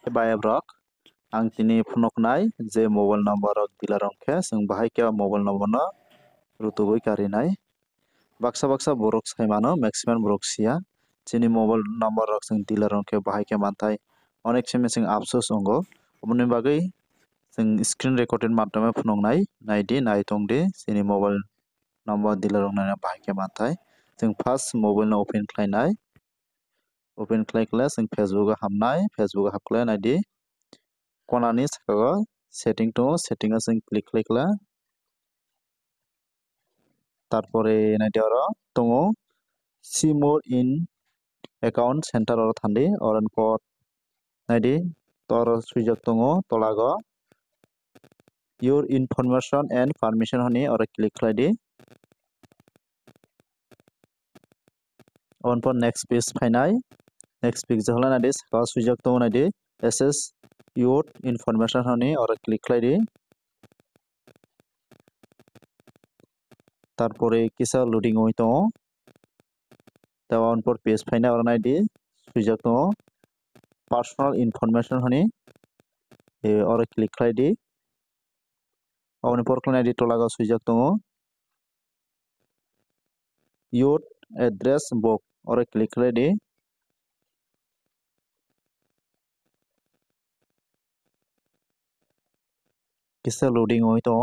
Bye brok ang tini phonok nai je mobile number rok dealer rok khe sing bahai ke mobile number no rutubui kari nai baksa borok sai mano maximum borok sia chini mobile number rok sing dealer rok khe bahai ke mantai onek seme sing afsos ongo oboni bagui sing screen recorded maddome phonok nai tong di chini mobile number dealer rok nai bahai ke mantai sing first mobile no open khlainai open khlai sing Facebook o hamnai Facebook o hapklai nai di konani saka setting to setting sing click khlaikla tarpore nai oro tongo see more in account center or thandi oran pot nai di tor suijak tongo tolago your information and permission hani ora click khlai di on por next page phainai next page jahla nai di saka suijak tongo nai di access your information hani ora click khlai di তারপরে কিসা loading হই তো on por page phaina ora nai di suijak to personal information hani ora click khlai di on por khlai di tolaga suijak to your address book ora click khlai di kisa loading hoi to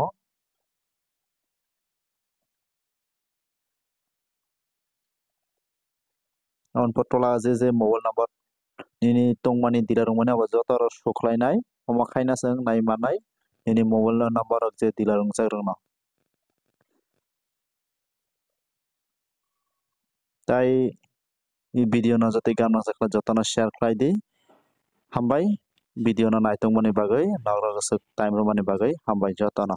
on por tola je mobile number nini tongmani dealer rongmani abo jotor sokhlainai homa khaina sing nai manai nini mobile number rok je dealer rongjak rokno tai এই video no jatoi gamna sakla jotona share khlai di hambai video no naitongmani bagui nagra time romani bagui hambai jotono।